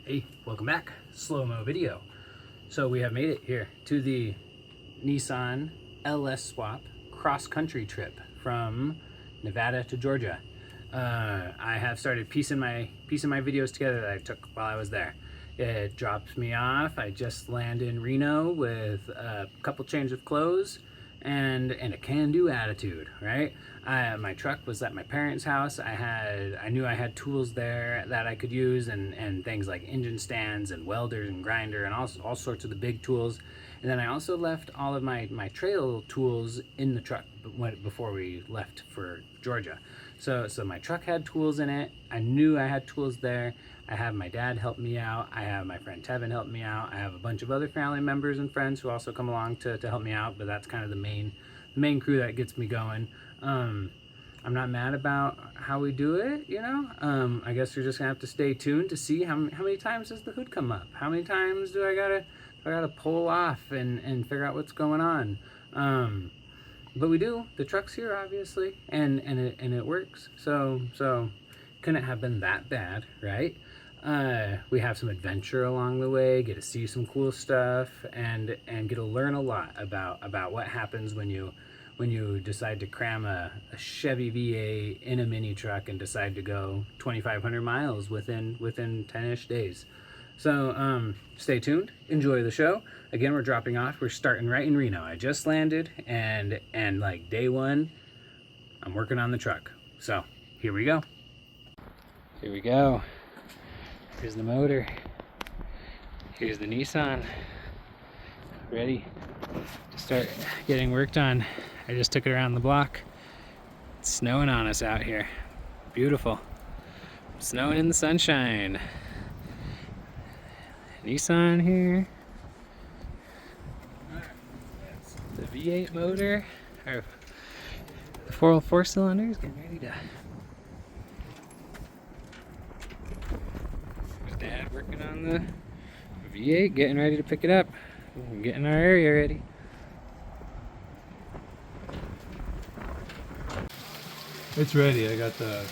Hey, welcome back. Slow-mo video. So we have made it here to the Nissan LS Swap cross-country trip from Nevada to Georgia. I have started piecing my videos together that I took while I was there. It drops me off. I just land in Reno with a couple change of clothes and a can-do attitude, right? My truck was at my parents' house. I knew I had tools there that I could use, and things like engine stands and welders and grinder and all sorts of the big tools. And then I also left all of my trail tools in the truck before we left for Georgia. So my truck had tools in it. I knew I had tools there. I have my dad help me out. I have my friend Tevin help me out. I have a bunch of other family members and friends who also come along to help me out, but that's kind of the main crew that gets me going. I'm not mad about how we do it, you know. I guess you're just gonna have to stay tuned to see how many times does the hood come up? How many times do I gotta pull off and figure out what's going on? But we do. The truck's here, obviously, and it works. So couldn't have been that bad, right? We have some adventure along the way, get to see some cool stuff, and get to learn a lot about what happens when you decide to cram a Chevy V8 in a mini truck and decide to go 2,500 miles within 10-ish days. So stay tuned, enjoy the show. Again, we're dropping off. We're starting right in Reno. I just landed, and like day one, I'm working on the truck. So here we go. Here we go. Here's the motor. Here's the Nissan. Ready to start getting worked on. I just took it around the block. It's snowing on us out here. Beautiful. Snowing in the sunshine. Nissan here. The V8 motor. Our 4 cylinders getting ready to. There's Dad working on the V8, getting ready to pick it up. We're getting our area ready. It's ready. I got the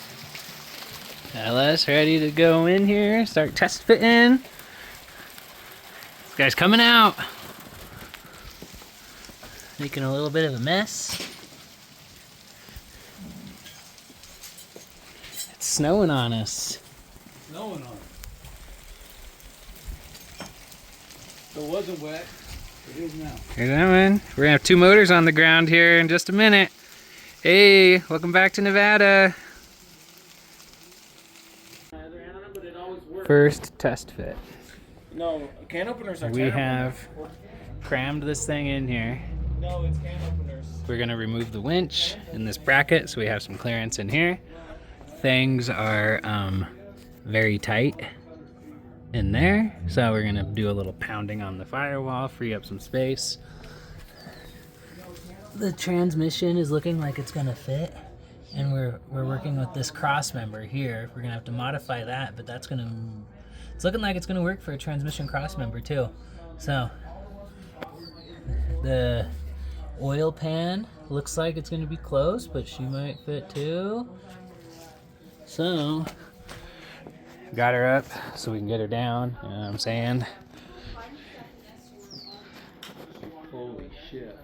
LS ready to go in here, start test fitting. This guy's coming out. Making a little bit of a mess. It's snowing on us. snowing on it. It wasn't wet. It is now. Here's that one. We're gonna have 2 motors on the ground here in just a minute. Hey, welcome back to Nevada. First test fit. No, can openers are We have crammed this thing in here. No, it's can openers. We're gonna remove the winch in this bracket so we have some clearance in here. Things are very tight in there, so we're gonna do a little pounding on the firewall, free up some space. The transmission is looking like it's gonna fit, and we're working with this cross member here. We're gonna have to modify that, but it's looking like it's gonna work for a transmission cross member too. So the oil pan looks like it's gonna be close, but she might fit too. So got her up so we can get her down, you know what I'm saying? Holy shit.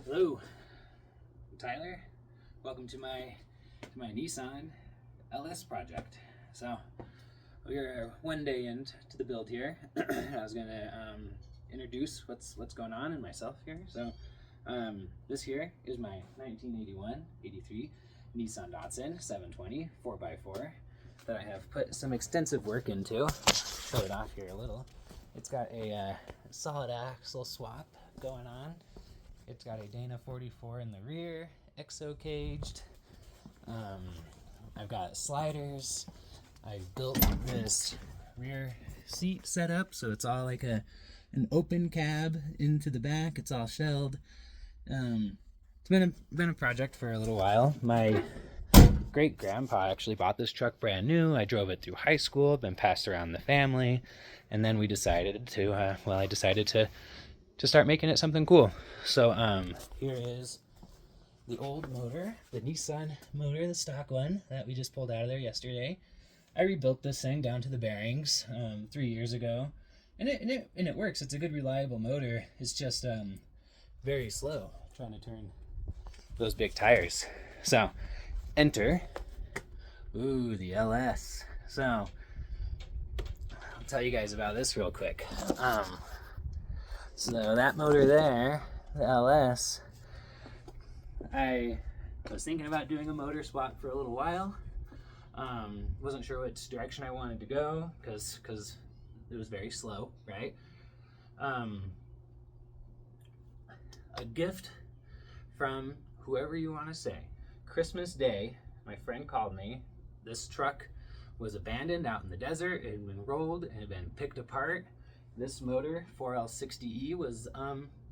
Hello, I'm Tyler. Welcome to my Nissan LS project. So we're one day into the build here. I was gonna introduce what's going on and myself here. So this here is my 1981-83 Nissan Datsun 720 4x4 that I have put some extensive work into. Show it off here a little. It's got a solid axle swap going on. It's got a Dana 44 in the rear, exo caged. I've got sliders. I built this rear seat setup, so it's all like an open cab into the back. It's all shelled. It's been a project for a little while. My great grandpa actually bought this truck brand new. I drove it through high school, been passed around the family, and then we decided to I decided to start making it something cool. So here is the old motor, the Nissan motor, the stock one that we just pulled out of there yesterday. I rebuilt this thing down to the bearings 3 years ago, and it works. It's a good, reliable motor. It's just very slow trying to turn those big tires. So, enter, the LS. So, I'll tell you guys about this real quick. So that motor there, the LS, I was thinking about doing a motor swap for a little while. Wasn't sure which direction I wanted to go because it was very slow, right? A gift from whoever you want to say. Christmas Day, my friend called me. This truck was abandoned out in the desert. It had been rolled and had been picked apart. This motor, 4L60E, was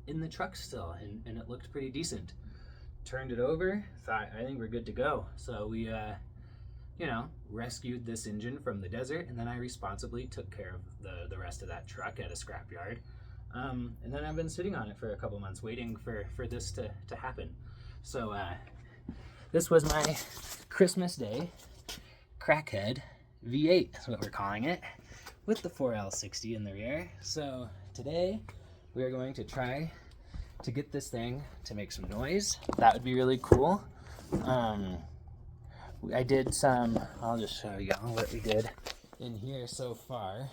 in the truck still, and it looked pretty decent. Turned it over, thought, I think we're good to go. So we, rescued this engine from the desert, and then I responsibly took care of the rest of that truck at a scrapyard. And then I've been sitting on it for a couple months waiting for this to happen. So this was my Christmas Day Crackhead V8, is what we're calling it, with the 4L60 in the rear. So today we are going to try to get this thing to make some noise. That would be really cool. I did some, I'll just show you what we did in here so far.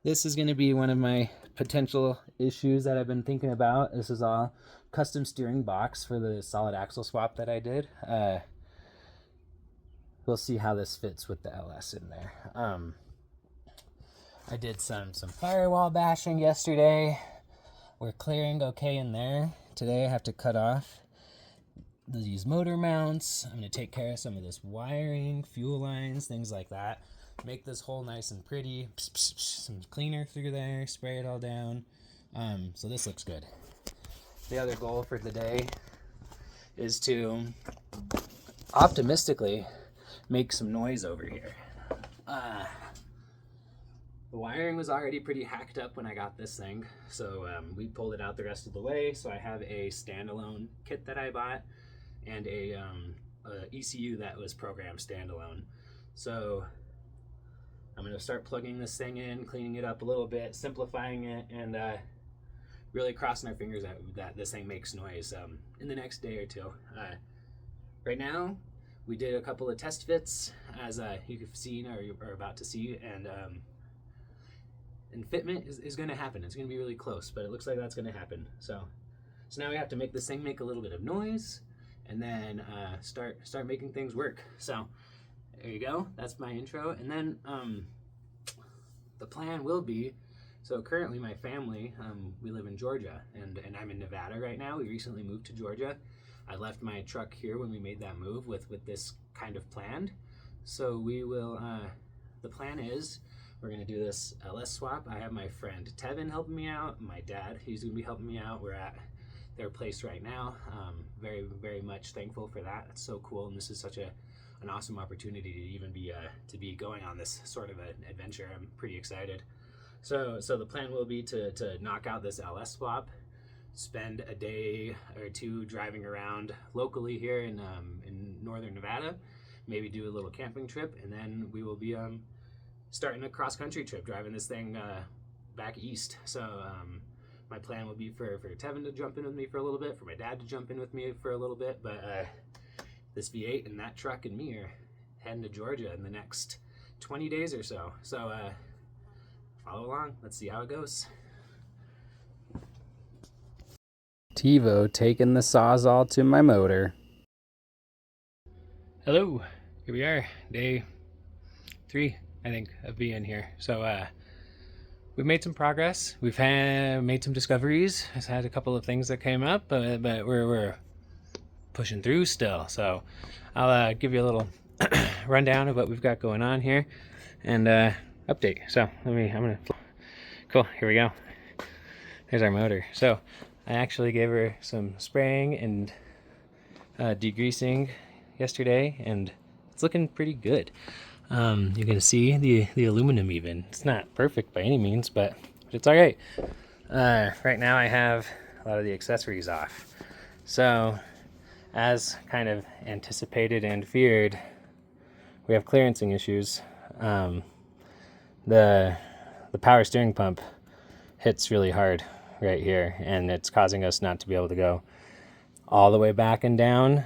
This is going to be one of my potential issues that I've been thinking about. This is all custom steering box for the solid axle swap that I did. We'll see how this fits with the LS in there. I did some firewall bashing yesterday. We're clearing okay in there. Today I have to cut off these motor mounts. I'm going to take care of some of this wiring, fuel lines, things like that. Make this hole nice and pretty. Some cleaner through there, spray it all down. So this looks good. The other goal for the day is to optimistically make some noise over here. The wiring was already pretty hacked up when I got this thing, so we pulled it out the rest of the way. So I have a standalone kit that I bought and a ECU that was programmed standalone. So I'm going to start plugging this thing in, cleaning it up a little bit, simplifying it, and really crossing our fingers that this thing makes noise in the next day or two. Right now, we did a couple of test fits, as you've seen or you're about to see, and fitment is going to happen. It's going to be really close, but it looks like that's going to happen. So now we have to make this thing make a little bit of noise, and then start making things work. So there you go. That's my intro, and then the plan will be. So currently, my family, we live in Georgia, and I'm in Nevada right now. We recently moved to Georgia. I left my truck here when we made that move with this kind of planned. So we will. The plan is, we're going to do this LS swap. I have my friend Tevin helping me out. My dad, he's going to be helping me out. We're at their place right now. Very, very much thankful for that. It's so cool, and this is such an awesome opportunity to even be going on this sort of an adventure. I'm pretty excited. So the plan will be to knock out this LS swap, spend a day or two driving around locally here in northern Nevada, maybe do a little camping trip, and then we will be starting a cross-country trip, driving this thing back east. So my plan will be for Tevin to jump in with me for a little bit, for my dad to jump in with me for a little bit, but this V8 and that truck and me are heading to Georgia in the next 20 days or so. So follow along. Let's see how it goes. TiVo taking the Sawzall to my motor. Hello, here we are, day 3, I think, of being here. So we've made some progress. We've made some discoveries. I've had a couple of things that came up, but we're pushing through still. So I'll give you a little rundown of what we've got going on here and update. So cool, here we go. There's our motor. So I actually gave her some spraying and degreasing yesterday, and it's looking pretty good. You can see the aluminum even. It's not perfect by any means, but it's all right. Right now I have a lot of the accessories off. So as kind of anticipated and feared, we have clearancing issues. The power steering pump hits really hard right here, and it's causing us not to be able to go all the way back and down.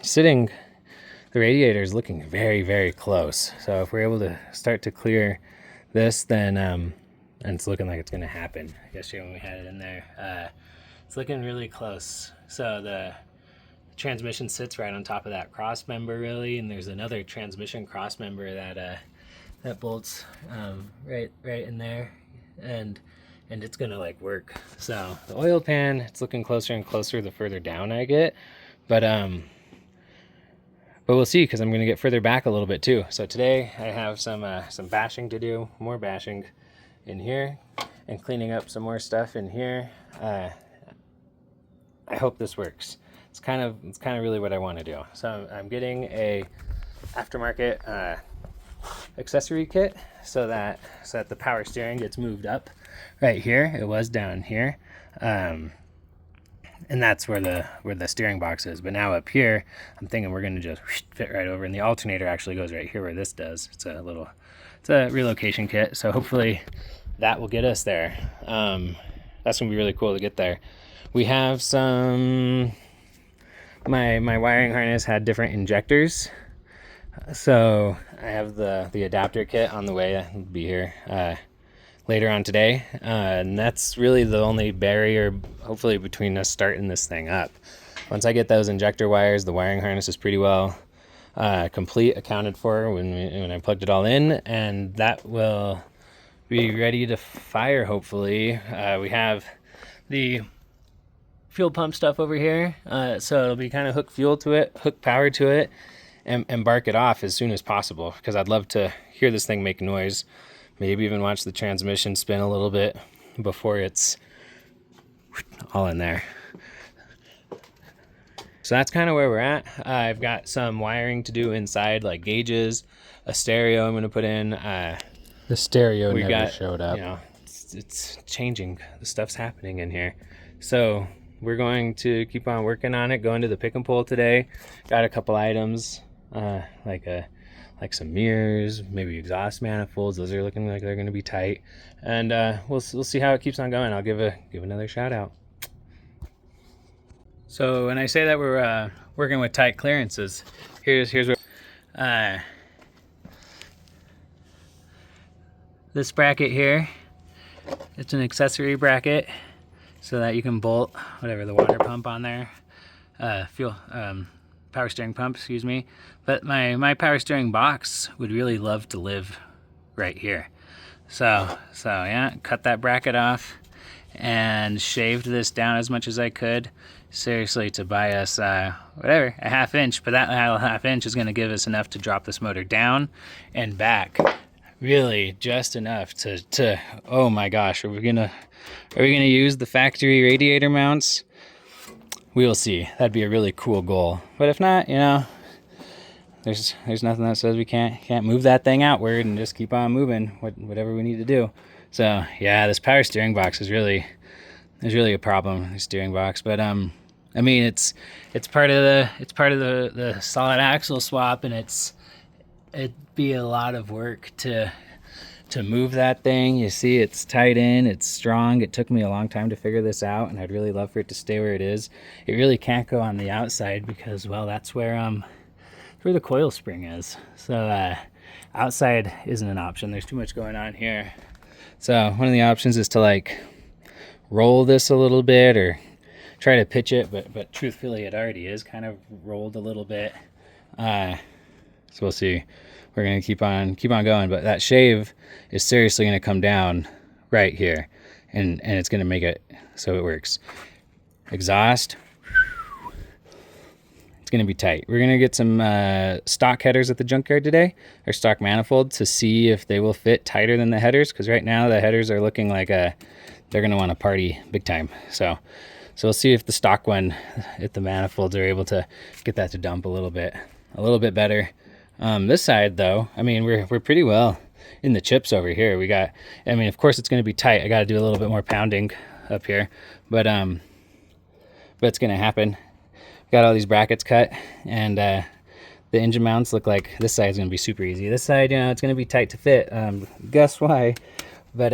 The radiator is looking very, very close. So if we're able to start to clear this, then and it's looking like it's going to happen. Yesterday when we had it in there, it's looking really close. So the transmission sits right on top of that cross member, really, and there's another transmission cross member that bolts right in there, and it's gonna like work. So the oil pan, it's looking closer and closer the further down I get, but we'll see, because I'm gonna get further back a little bit too. So today I have some bashing to do, more bashing in here, and cleaning up some more stuff in here. I hope this works. It's kind of really what I want to do. So I'm getting a aftermarket accessory kit so that the power steering gets moved up right here. It was down here, and that's where the steering box is. But now up here, I'm thinking we're going to just fit right over, and the alternator actually goes right here where this does. It's a relocation kit, so hopefully that will get us there. That's gonna be really cool to get there. We have some, my wiring harness had different injectors, so I have the adapter kit on the way. It'll be here later on today, and that's really the only barrier hopefully between us starting this thing up. Once I get those injector wires, the wiring harness is pretty well complete, accounted for when I plugged it all in, and that will be ready to fire hopefully. We have the fuel pump stuff over here, so it'll be kind of hook fuel to it, hook power to it, and bark it off as soon as possible, because I'd love to hear this thing make noise, maybe even watch the transmission spin a little bit before it's all in there. So that's kind of where we're at. I've got some wiring to do inside, like gauges, a stereo I'm going to put in. The stereo never showed up. You know, it's changing. The stuff's happening in here. So we're going to keep on working on it, going to the pick and pull today. Got a couple items, like some mirrors, maybe exhaust manifolds. Those are looking like they're going to be tight. And we'll see how it keeps on going. I'll give another shout out. So when I say that we're working with tight clearances, here's where this bracket here, it's an accessory bracket so that you can bolt whatever, the water pump on there, power steering pump, excuse me. But my power steering box would really love to live right here. So yeah, cut that bracket off and shaved this down as much as I could, seriously, to buy us whatever, a ½ inch. But that ½ inch is going to give us enough to drop this motor down and back, really just enough to oh my gosh, are we gonna use the factory radiator mounts? We will see. That'd be a really cool goal. But if not, you know, there's nothing that says we can't move that thing outward and just keep on moving whatever we need to do. So yeah, this power steering box is really a problem, the steering box. But I mean, it's part of the solid axle swap, and it'd be a lot of work to move that thing. You see, it's tight in, it's strong. It took me a long time to figure this out, and I'd really love for it to stay where it is. It really can't go on the outside because, well, that's where the coil spring is. So outside isn't an option. There's too much going on here. So one of the options is to like roll this a little bit or try to pitch it, but truthfully it already is kind of rolled a little bit. So we'll see. We're gonna keep on going, but that shave is seriously gonna come down right here, and it's gonna make it so it works. Exhaust, it's gonna be tight. We're gonna get some stock headers at the junkyard today, or stock manifold, to see if they will fit tighter than the headers, because right now the headers are looking like they're gonna want to party big time. So we'll see if the stock one, if the manifolds are able to get that to dump a little bit better. This side though, I mean, we're pretty well in the chips over here. I mean, of course it's going to be tight. I got to do a little bit more pounding up here, but it's going to happen. got all these brackets cut, and the engine mounts look like this side's gonna be super easy. This side, you know, it's gonna be tight to fit. Guess why? But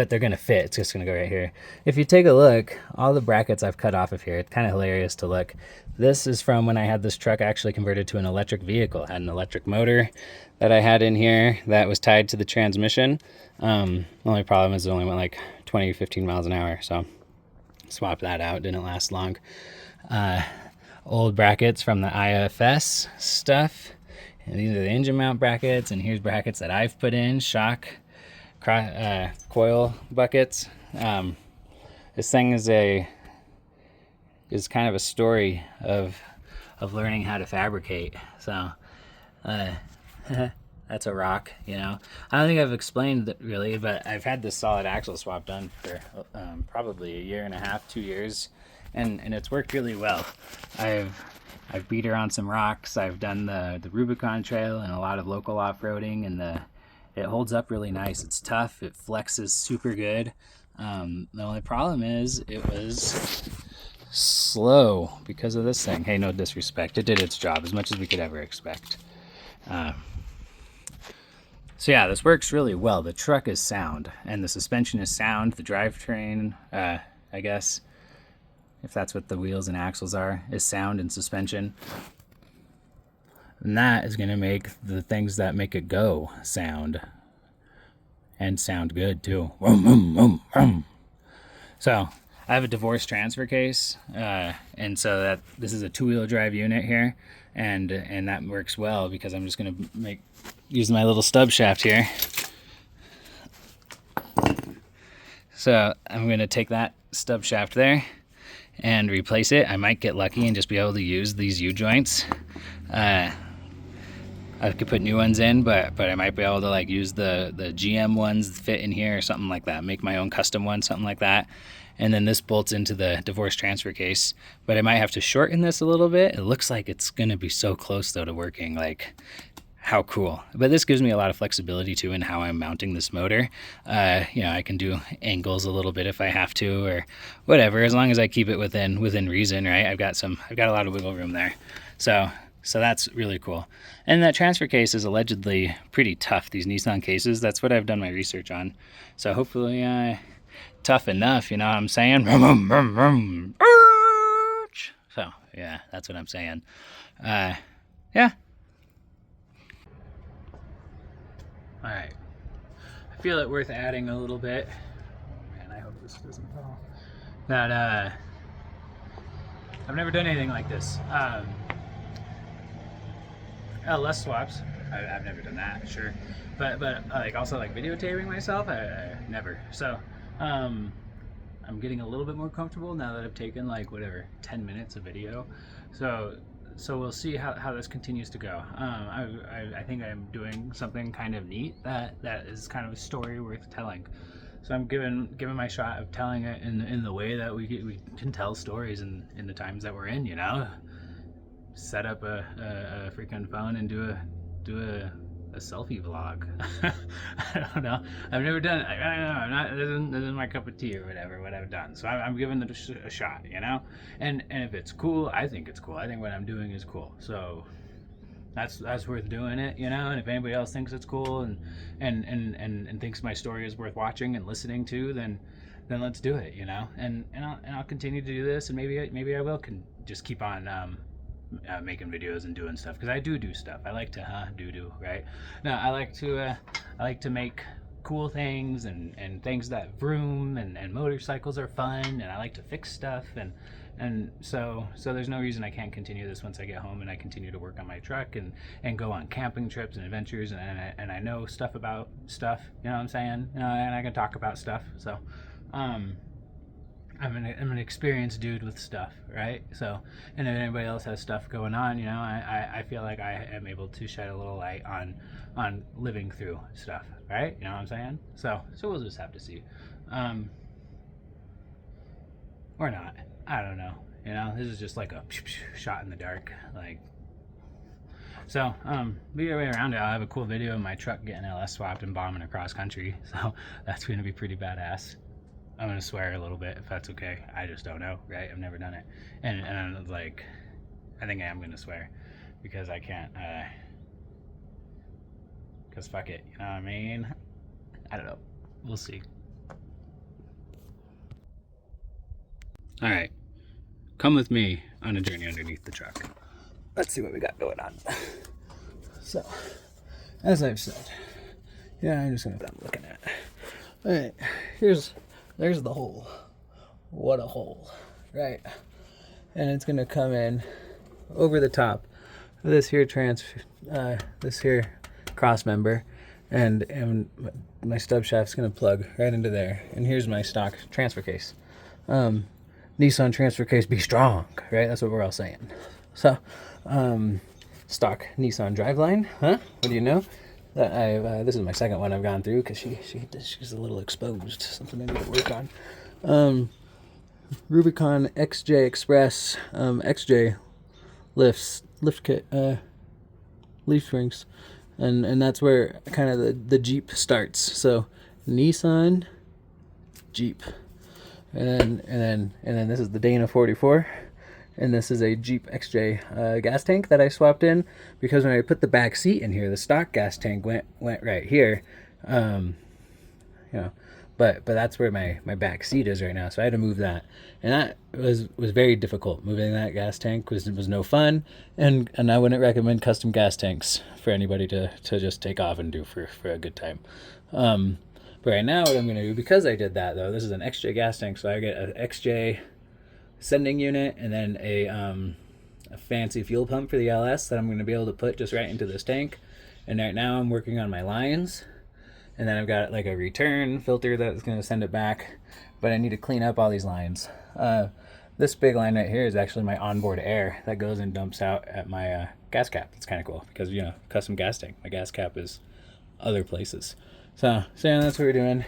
they're gonna fit. It's just gonna go right here. If you take a look, all the brackets I've cut off of here, it's kind of hilarious to look. This is from when I had this truck actually converted to an electric vehicle. I had an electric motor that I had in here that was tied to the transmission. The only problem is it only went like 20, 15 miles an hour. So swapped that out, didn't last long. Old brackets from the IFS stuff. And these are the engine mount brackets, and here's brackets that I've put in, shock coil buckets. This thing is kind of a story of learning how to fabricate. So that's a rock, you know. I don't think I've explained it really, but I've had this solid axle swap done for probably 1.5 years, 2 years, and it's worked really well. I've beat her on some rocks. I've done the Rubicon Trail and a lot of local off-roading, and it holds up really nice. It's tough. It flexes super good. The only problem is it was slow because of this thing. Hey, no disrespect. It did its job as much as we could ever expect. So yeah, this works really well. The truck is sound, and the suspension is sound. The drivetrain, I guess, if that's what the wheels and axles are, is sound and suspension. And that is going to make the things that make it go sound, and sound good too. Vroom, vroom, vroom, vroom. So I have a divorce transfer case, and so that this is a 2-wheel drive unit here, and that works well because I'm just going to use my little stub shaft here. So I'm going to take that stub shaft there and replace it. I might get lucky and just be able to use these U-joints. I could put new ones in, but I might be able to like use the GM ones that fit in here or something like that. Make my own custom one, something like that. And then this bolts into the divorce transfer case. But I might have to shorten this a little bit. It looks like it's gonna be so close though to working. Like, how cool. But this gives me a lot of flexibility too in how I'm mounting this motor. You know, I can do angles a little bit if I have to, or whatever, as long as I keep it within reason, right? I've got a lot of wiggle room there. So that's really cool. And that transfer case is allegedly pretty tough, these Nissan cases. That's what I've done my research on. So hopefully tough enough, you know what I'm saying? So yeah, that's what I'm saying. Yeah. All right. I feel it worth adding a little bit. Man, I hope this doesn't fall. That I've never done anything like this. LS swaps. I've never done that, sure, but like also like videotaping myself, I never. So I'm getting a little bit more comfortable now that I've taken like whatever 10 minutes of video. So we'll see how this continues to go. I think I'm doing something kind of neat that is kind of a story worth telling. So I'm giving my shot of telling it in the way that we can tell stories in the times that we're in, you know. Set up a freaking phone and do a selfie vlog. I don't know. I've never done it. I don't know. I'm not. This isn't my cup of tea or whatever. What I've done. So I'm giving it a shot. You know. And if it's cool, I think it's cool. I think what I'm doing is cool. So that's worth doing it. You know. And if anybody else thinks it's cool and thinks my story is worth watching and listening to, then let's do it. You know. And I'll continue to do this. And maybe I will just keep on. Making videos and doing stuff, because I do stuff. I like to do right. No, I like to make cool things and things that vroom and motorcycles are fun, and I like to fix stuff, and so there's no reason I can't continue this once I get home and I continue to work on my truck and go on camping trips and adventures, and I know stuff about stuff, you know what I'm saying, and I can talk about stuff. So I'm an experienced dude with stuff, right? So, and if anybody else has stuff going on, you know, I feel like I am able to shed a little light on living through stuff, right? You know what I'm saying? So we'll just have to see, or not. I don't know. You know, this is just like a shot in the dark, like. So, be your way around it. I'll have a cool video of my truck getting LS swapped and bombing across country. So that's gonna be pretty badass. I'm gonna swear a little bit if that's okay. I just don't know, right? I've never done it, and I'm like, I think I am gonna swear because I can't. Cause fuck it, you know what I mean? I don't know. We'll see. All right, come with me on a journey underneath the truck. Let's see what we got going on. So, as I've said, yeah, I'm just gonna what I'm looking at. All right, there's the hole. What a hole, right? And it's gonna come in over the top of this here this here cross member, and my stub shaft's gonna plug right into there. And here's my stock transfer case. Nissan transfer case, be strong, right? That's what we're all saying. So, stock Nissan driveline, huh? What do you know? That this is my second one I've gone through because she's a little exposed. Something I need to work on. Rubicon XJ Express XJ lift kit leaf springs, and that's where kind of the Jeep starts. So Nissan, Jeep. And then this is the Dana 44, and this is a Jeep XJ gas tank that I swapped in because when I put the back seat in here, the stock gas tank went right here, you know, but that's where my back seat is right now, so I had to move that, and that was very difficult. Moving that gas tank was no fun, and I wouldn't recommend custom gas tanks for anybody to just take off and do for a good time. But right now what I'm going to do, because I did that though, this is an XJ gas tank, so I get an XJ sending unit and then a fancy fuel pump for the LS that I'm going to be able to put just right into this tank. And right now I'm working on my lines, and then I've got like a return filter that's going to send it back, but I need to clean up all these lines. This big line right here is actually my onboard air that goes and dumps out at my gas cap. It's kind of cool because, you know, custom gas tank, my gas cap is other places. So yeah, that's what we're doing.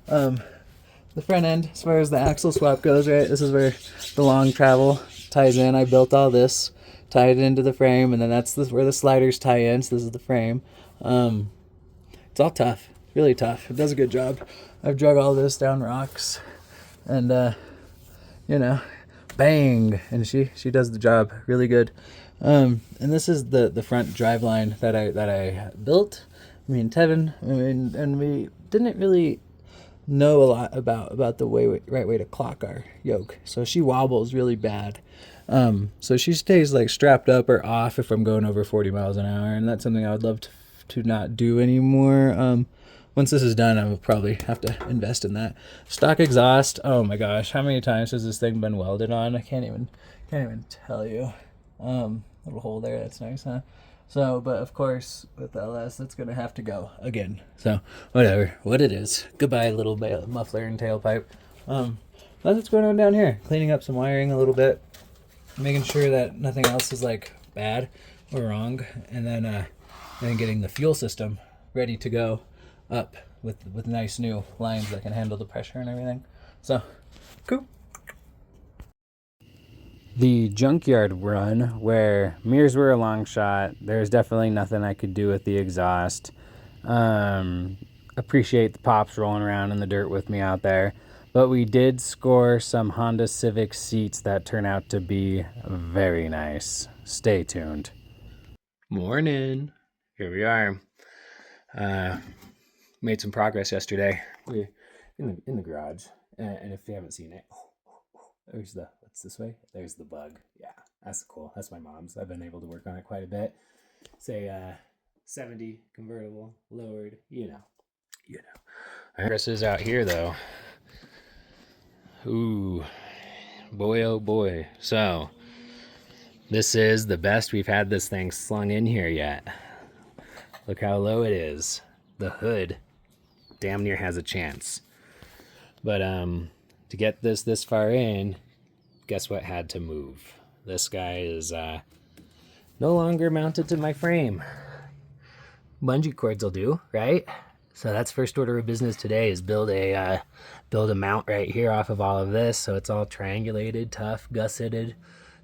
The front end, as far as the axle swap goes, right, this is where the long travel ties in. I built all this, tied it into the frame, and then that's where the sliders tie in. So this is the frame. It's all tough, really tough. It does a good job. I've drug all this down rocks, and you know, bang, and she does the job really good. And this is the front drive line that I built. Me and Tevin, and we didn't really know a lot about the right way to clock our yoke. So she wobbles really bad. So she stays like strapped up or off if I'm going over 40 miles an hour, and that's something I would love to not do anymore. Once this is done, I will probably have to invest in that. Stock exhaust. Oh my gosh, how many times has this thing been welded on? I can't even tell you. Little hole there. That's nice, huh? So, but of course, with the LS, that's going to have to go again. So, whatever. What it is. Goodbye, little muffler and tailpipe. That's what's going on down here. Cleaning up some wiring a little bit. Making sure that nothing else is, like, bad or wrong. And then getting the fuel system ready to go up with nice new lines that can handle the pressure and everything. So, cool. The junkyard run, where mirrors were a long shot, there's definitely nothing I could do with the exhaust. Appreciate the pops rolling around in the dirt with me out there, but we did score some Honda Civic seats that turn out to be very nice. Stay tuned. Morning. Here we are. Made some progress yesterday. We're in the garage, and if you haven't seen it, there's what's this way? There's the bug. Yeah, that's cool. That's my mom's. I've been able to work on it quite a bit. Say 70 convertible, lowered, you know. Chris is out here though. Ooh, boy, oh boy. So this is the best we've had this thing slung in here yet. Look how low it is. The hood damn near has a chance. But to get this far in, guess what had to move? This guy is no longer mounted to my frame. Bungee cords will do, right? So that's first order of business today, is build a mount right here off of all of this, so it's all triangulated, tough, gusseted,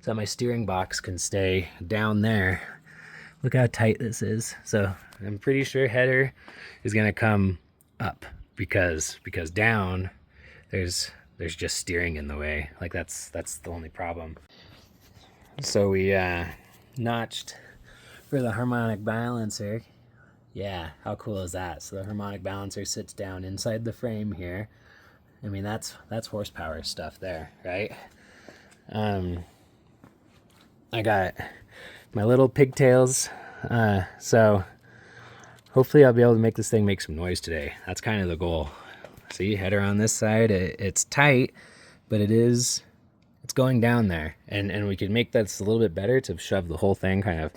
so my steering box can stay down there. Look how tight this is. So I'm pretty sure header is gonna come up because down there's just steering in the way. Like that's the only problem. So we notched for the harmonic balancer. Yeah, how cool is that? So the harmonic balancer sits down inside the frame here. I mean, that's horsepower stuff there, right? I got my little pigtails, so hopefully I'll be able to make this thing make some noise today. That's kind of the goal. See, header on this side, it's tight, but it's going down there, and we can make that a little bit better to shove the whole thing kind of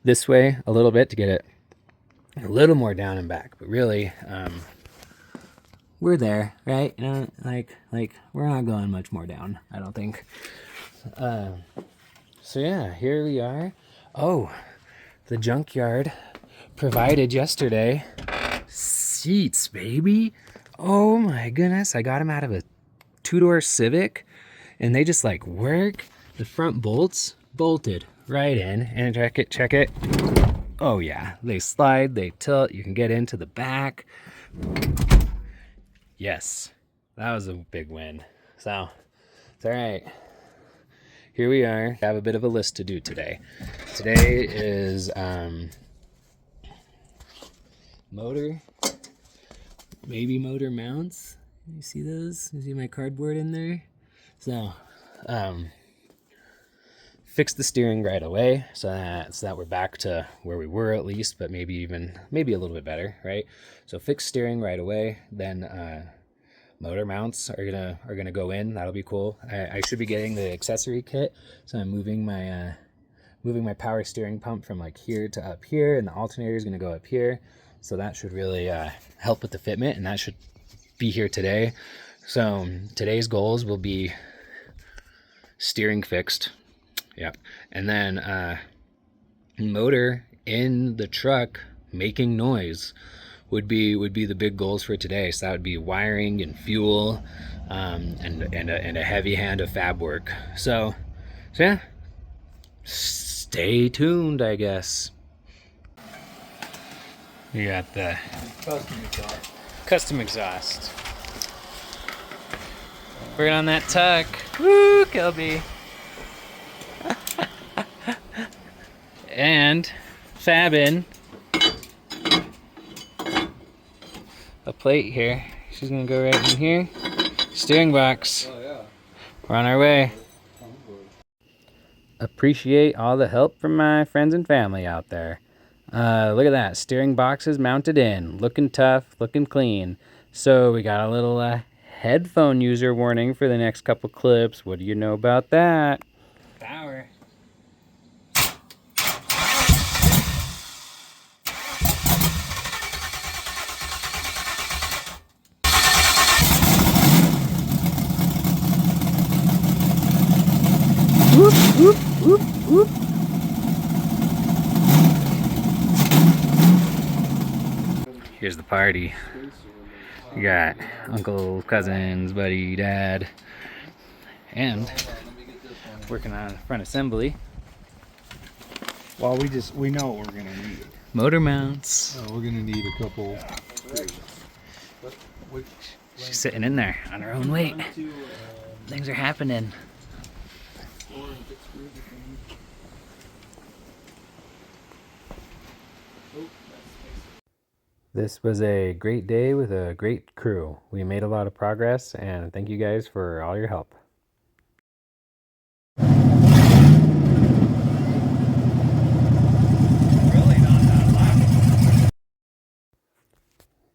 this way a little bit to get it a little more down and back. But really, we're there, right? You know, like we're not going much more down, I don't think. So yeah, here we are. Oh, the junkyard provided yesterday seats, baby. Oh my goodness, I got them out of a 2-door Civic, and they just like work. The front bolts bolted right in, and check it. Oh yeah, they slide, they tilt, you can get into the back. Yes, that was a big win. So it's all right. Here we are. I have a bit of a list to do today. Today is motor, maybe motor mounts. You see those? You see my cardboard in there? So fix the steering right away so that we're back to where we were at least, but maybe a little bit better, right? So fix steering right away, then motor mounts are gonna go in. That'll be cool. I should be getting the accessory kit, so I'm moving my power steering pump from like here to up here, and the alternator is gonna go up here. So that should really help with the fitment, and that should be here today. So today's goals will be steering fixed, yep, and then motor in the truck making noise would be the big goals for today. So that would be wiring and fuel, and a heavy hand of fab work. So yeah, stay tuned, I guess. We got the custom exhaust. Working on that tuck. Woo, Kelby. And fabbing a plate here. She's gonna go right in here. Steering box. Oh yeah. We're on our way. Appreciate all the help from my friends and family out there. Look at that. Steering box is mounted in. Looking tough, looking clean. So we got a little headphone user warning for the next couple clips. What do you know about that? Power. Whoop, whoop, whoop, whoop. Here's the party. We got uncle, cousins, buddy, dad, and working on front assembly. Well, we know what we're gonna need. Motor mounts. We're gonna need a couple. She's sitting in there on her own weight. Things are happening. This was a great day with a great crew. We made a lot of progress, and thank you guys for all your help.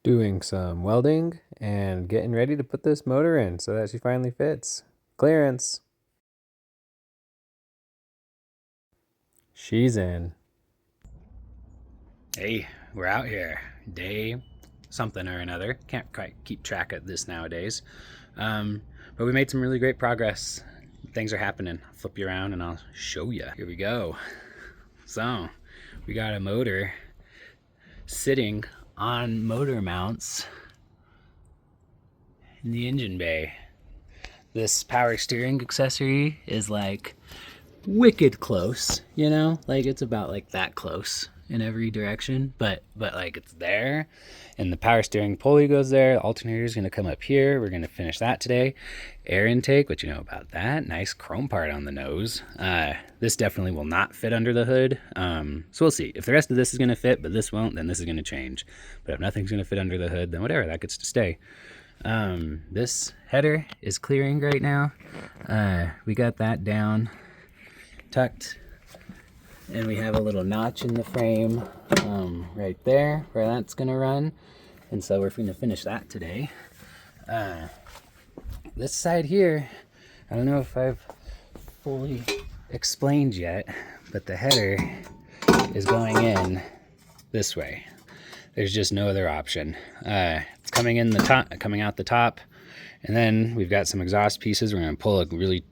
Doing some welding and getting ready to put this motor in so that she finally fits. Clearance. She's in. Hey, we're out here. Day something or another. Can't quite keep track of this nowadays. But we made some really great progress. Things are happening. I'll flip you around and I'll show you. Here we go. So we got a motor sitting on motor mounts in the engine bay. This power steering accessory is like wicked close, you know, like it's about like that close. in every direction, but like it's there, and the power steering pulley goes there. The alternator is going to come up here. We're going to finish that today. Air intake, what you know about that? Nice chrome part on the nose. This definitely will not fit under the hood, so we'll see. If the rest of this is going to fit but this won't, then this is going to change. But if nothing's going to fit under the hood, then whatever, that gets to stay. This header is clearing right now. We got that down, tucked, and we have a little notch in the frame right there where that's gonna run, and so we're gonna finish that today. This side here, I don't know if I've fully explained yet, but the header is going in this way. There's just no other option. It's coming in the top, coming out the top, and then we've got some exhaust pieces. We're gonna pull a really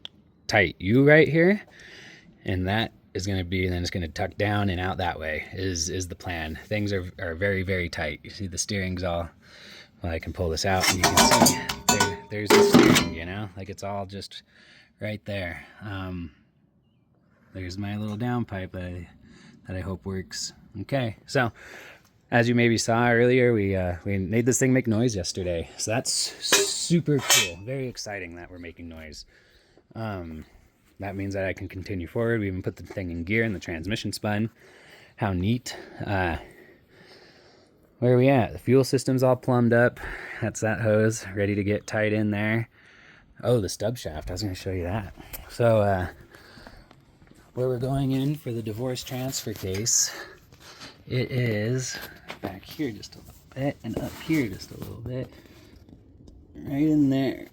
tight U right here, and that is gonna be, and then it's gonna tuck down and out that way is the plan. Things are very, very tight. You see the steering's all, well, I can pull this out and you can see there's the steering, you know, like it's all just right there. There's my little downpipe that I hope works. Okay, so as you maybe saw earlier, we made this thing make noise yesterday. So that's super cool. Very exciting that we're making noise. That means that I can continue forward. We even put the thing in gear and the transmission spun. How neat. Where are we at? The fuel system's all plumbed up. That's that hose ready to get tied in there. Oh, the stub shaft. I was going to show you that. So where we're going in for the divorce transfer case, it is back here just a little bit and up here just a little bit. Right in there.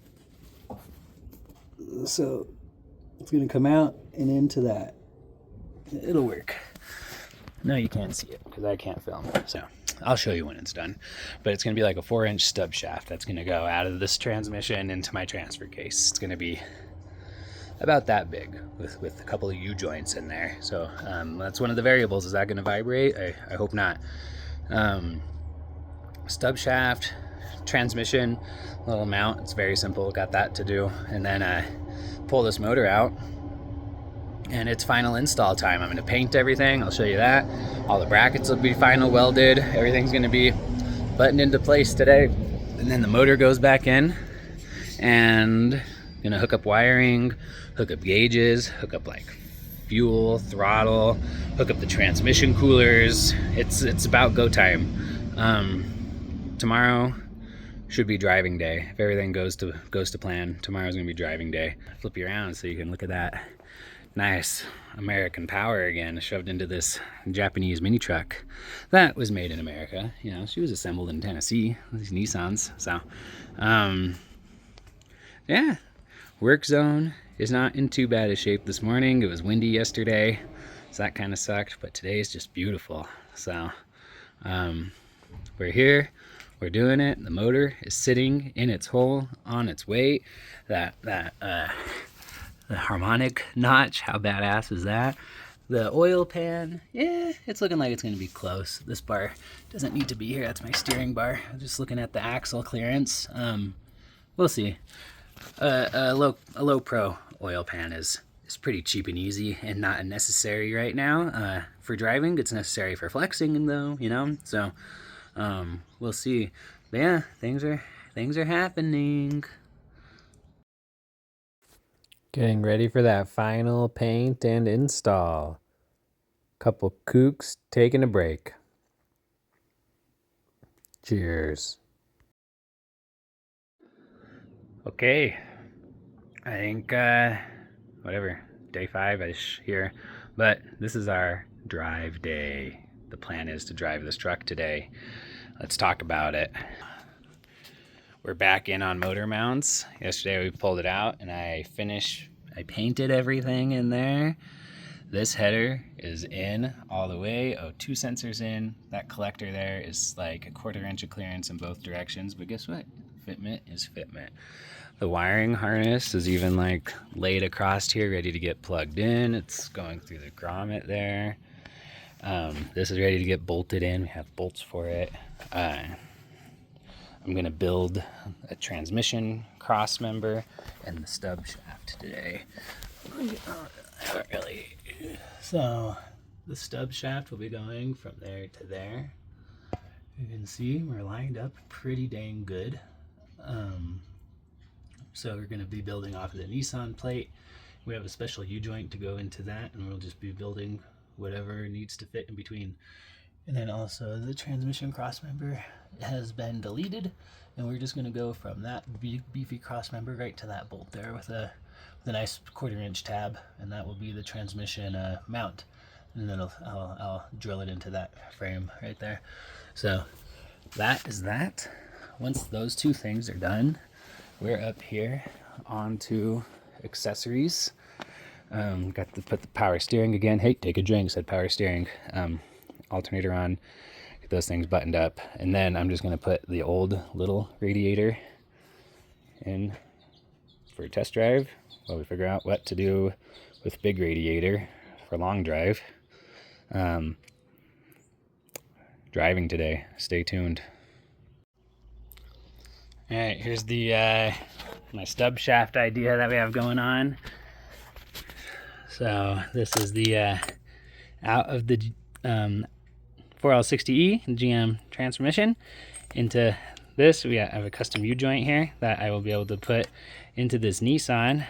So it's going to come out and into that. It'll work. No, you can't see it because I can't film. So I'll show you when it's done. But it's going to be like a 4-inch stub shaft that's going to go out of this transmission into my transfer case. It's going to be about that big with a couple of U-joints in there. So that's one of the variables. Is that going to vibrate? I hope not. Stub shaft, transmission, little mount. It's very simple. Got that to do. And then pull this motor out. And it's final install time. I'm going to paint everything. I'll show you that. All the brackets will be final welded. Everything's going to be buttoned into place today. And then the motor goes back in. And going to hook up wiring, hook up gauges, hook up like fuel, throttle, hook up the transmission coolers. It's about go time. Tomorrow should be driving day. If everything goes to plan, tomorrow's going to be driving day. Flip you around so you can look at that. Nice American power again, shoved into this Japanese mini truck that was made in America. You know, she was assembled in Tennessee, these Nissans. So, yeah, work zone is not in too bad a shape this morning. It was windy yesterday, so that kind of sucked, but today is just beautiful. So, we're here, we're doing it. The motor is sitting in its hole on its weight. The harmonic notch, how badass is that? The oil pan, yeah, it's looking like it's going to be close. This bar doesn't need to be here. That's my steering bar. I'm just looking at the axle clearance. We'll see. A low pro oil pan is pretty cheap and easy and not necessary right now. For driving, it's necessary for flexing though, you know? So we'll see. But yeah, things are happening. Getting ready for that final paint and install. Couple kooks taking a break. Cheers. Okay, I think whatever, day 5-ish here, but this is our drive day. The plan is to drive this truck today. Let's talk about it. We're back in on motor mounts. Yesterday we pulled it out and I painted everything in there. This header is in all the way. Oh, 2 sensors in. That collector there is like a 1/4 inch of clearance in both directions, but guess what? Fitment is fitment. The wiring harness is even like laid across here, ready to get plugged in. It's going through the grommet there. This is ready to get bolted in. We have bolts for it. I'm going to build a transmission cross member and the stub shaft today. So the stub shaft will be going from there to there. You can see we're lined up pretty dang good. So we're going to be building off of the Nissan plate. We have a special U-joint to go into that, and we'll just be building whatever needs to fit in between. And then also the transmission crossmember has been deleted, and we're just going to go from that beefy crossmember right to that bolt there with a nice 1/4 inch tab, and that will be the transmission mount. And then I'll drill it into that frame right there. So that is that. Once those two things are done, we're up here onto accessories. Got to put the power steering again. Hey, take a drink, said power steering. Alternator on, get those things buttoned up, and then I'm just going to put the old little radiator in for a test drive while we figure out what to do with big radiator for long drive. Driving today, stay tuned. All right, here's the my stub shaft idea that we have going on. So this is the out of the 4L60E GM transmission into this. We have a custom U-joint here that I will be able to put into this Nissan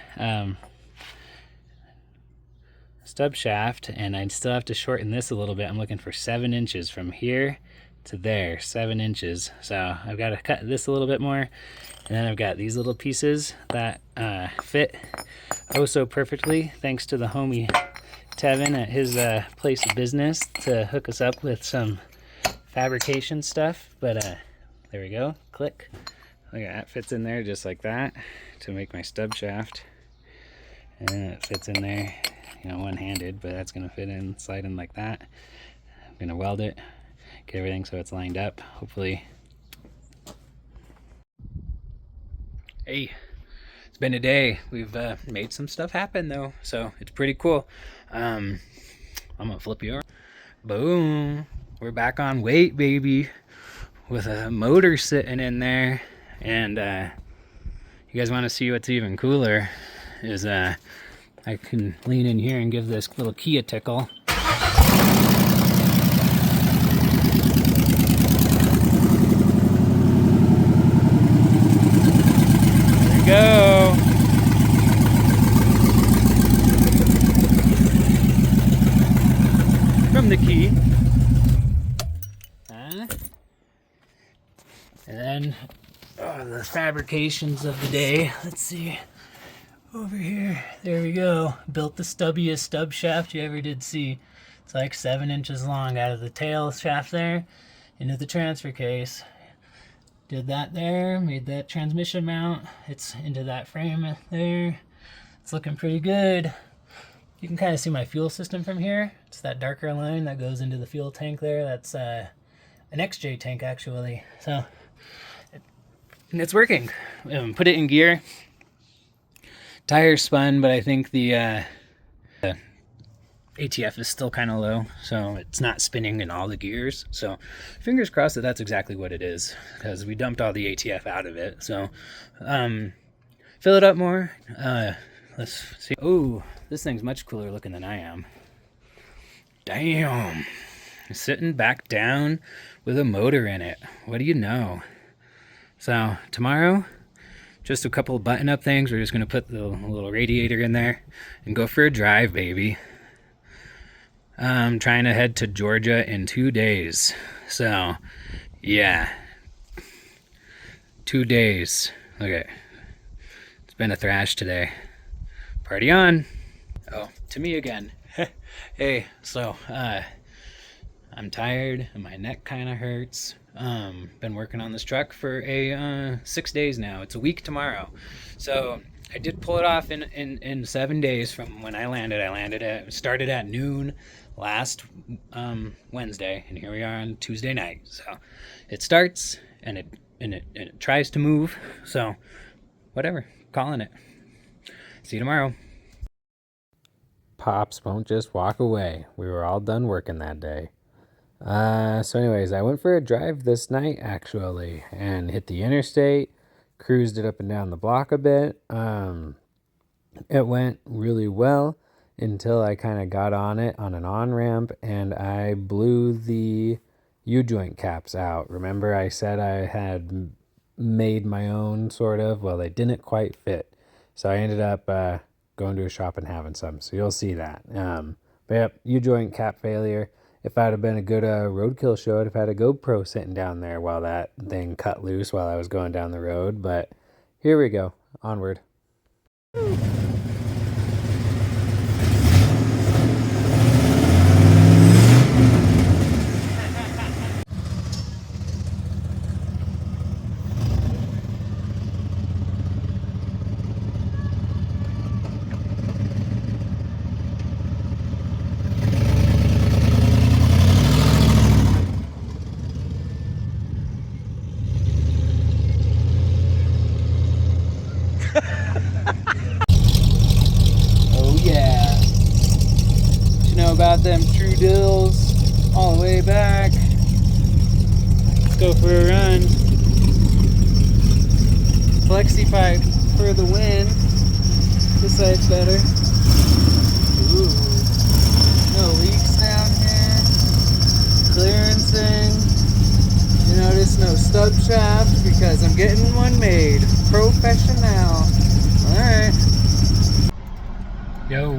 stub shaft, and I still have to shorten this a little bit. I'm looking for 7 inches from here to there, 7 inches. So I've got to cut this a little bit more, and then I've got these little pieces that fit oh so perfectly, thanks to the homie Tevin at his place of business to hook us up with some fabrication stuff. But there we go, click. Look at that, fits in there just like that to make my stub shaft, and it fits in there, you know, one-handed, but that's gonna fit in, slide in like that. I'm gonna weld it, get everything so it's lined up, hopefully. Hey, it's been a day. We've made some stuff happen though, so it's pretty cool. I'm gonna flip you over. Boom, we're back on weight, baby, with a motor sitting in there. And you guys want to see what's even cooler is I can lean in here and give this little key a tickle. There we go. From the key. And then the fabrications of the day. Let's see. Over here. There we go. Built the stubbiest stub shaft you ever did see. It's like 7 inches long out of the tail shaft there into the transfer case. Did that there. Made that transmission mount. It's into that frame there. It's looking pretty good. You can kind of see my fuel system from here. It's that darker line that goes into the fuel tank there. That's an XJ tank actually. So, and it's working. Put it in gear. Tires spun, but I think the ATF is still kind of low, so it's not spinning in all the gears. So fingers crossed that that's exactly what it is, because we dumped all the ATF out of it. So fill it up more. Let's see. Oh, this thing's much cooler looking than I am. Damn. Sitting back down with a motor in it. What do you know? So tomorrow, just a couple of button-up things. We're just going to put the little radiator in there and go for a drive, baby. I'm trying to head to Georgia in 2 days. So, yeah. 2 days. Okay. It's been a thrash today. Party on. Oh, to me again. Hey, so, I'm tired and my neck kind of hurts. Been working on this truck for 6 days now. It's a week tomorrow. So I did pull it off in 7 days from when I landed. Started at noon last Wednesday, and here we are on Tuesday night. So it starts and it tries to move. So whatever, calling it. See you tomorrow. Pops won't just walk away. We were all done working that day. So anyways, I went for a drive this night actually and hit the interstate, cruised it up and down the block a bit. It went really well. until I kind of got on it on an on-ramp and I blew the U-joint caps out. Remember I said I had made my own, sort of? Well, they didn't quite fit. So I ended up going to a shop and having some. So you'll see that. But yep, U-joint cap failure. If I'd have been a good roadkill show, I'd have had a GoPro sitting down there while that thing cut loose while I was going down the road. But here we go. Onward. Oh yeah. What you know about them true dills all the way back? Let's go for a run. Flexi pipe for the win. This side's better. Ooh. No leaks down here. Clearancing. You notice no stub shaft because I'm getting one made. Professional. Alright. Yo.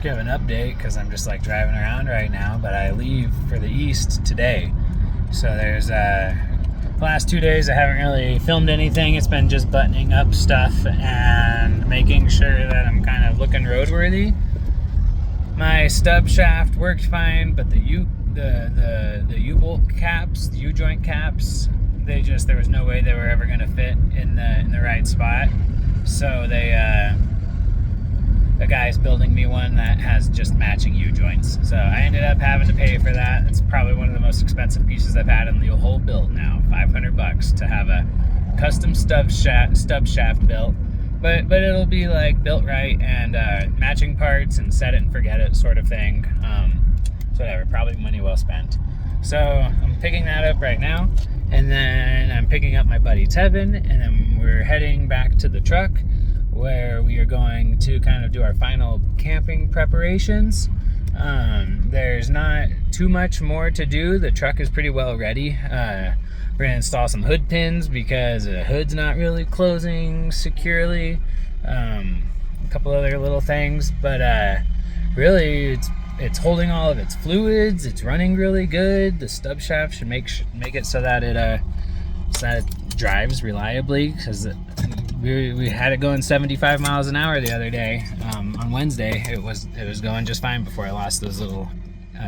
Give an update because I'm just like driving around right now, but I leave for the east today. So there's the last 2 days I haven't really filmed anything. It's been just buttoning up stuff and making sure that I'm kind of looking roadworthy. My stub shaft worked fine, but the U-bolt caps, the U-joint caps, there was no way they were ever gonna fit in the right spot. So the guy's building me one that has just matching U-joints. So I ended up having to pay for that. It's probably one of the most expensive pieces I've had in the whole build now. $500 to have a custom stub shaft built. But it'll be like built right and matching parts and set it and forget it sort of thing. So whatever, probably money well spent. So I'm picking that up right now. And then I'm picking up my buddy Tevin, and then we're heading back to the truck where we are going to kind of do our final camping preparations. There's not too much more to do. The truck is pretty well ready. We're gonna install some hood pins because the hood's not really closing securely. A couple other little things, but really it's holding all of its fluids. It's running really good. The stub shaft should make it so that it drives reliably, because we had it going 75 miles an hour the other day. On Wednesday it was going just fine before I lost those little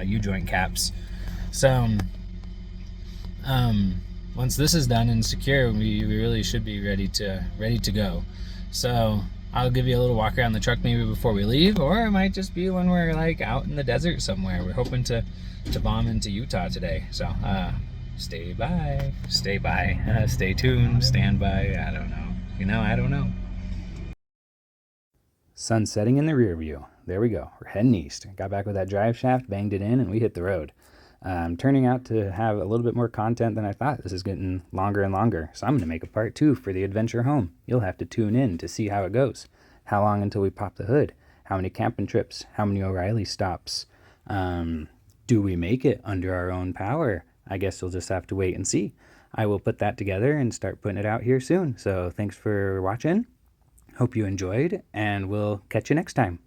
U-joint caps. So once this is done and secure, we really should be ready to go. So I'll give you a little walk around the truck maybe before we leave, or it might just be when we're like out in the desert somewhere. We're hoping to bomb into Utah today. So stay tuned, stand by. I don't know. I don't know. Sun setting in the rear view. There we go. We're heading east. Got back with that drive shaft, banged it in, and we hit the road. Turning out to have a little bit more content than I thought. This is getting longer and longer. So I'm going to make a part 2 for the adventure home. You'll have to tune in to see how it goes. How long until we pop the hood? How many camping trips? How many O'Reilly stops? Do we make it under our own power? I guess you'll just have to wait and see. I will put that together and start putting it out here soon. So thanks for watching. Hope you enjoyed, and we'll catch you next time.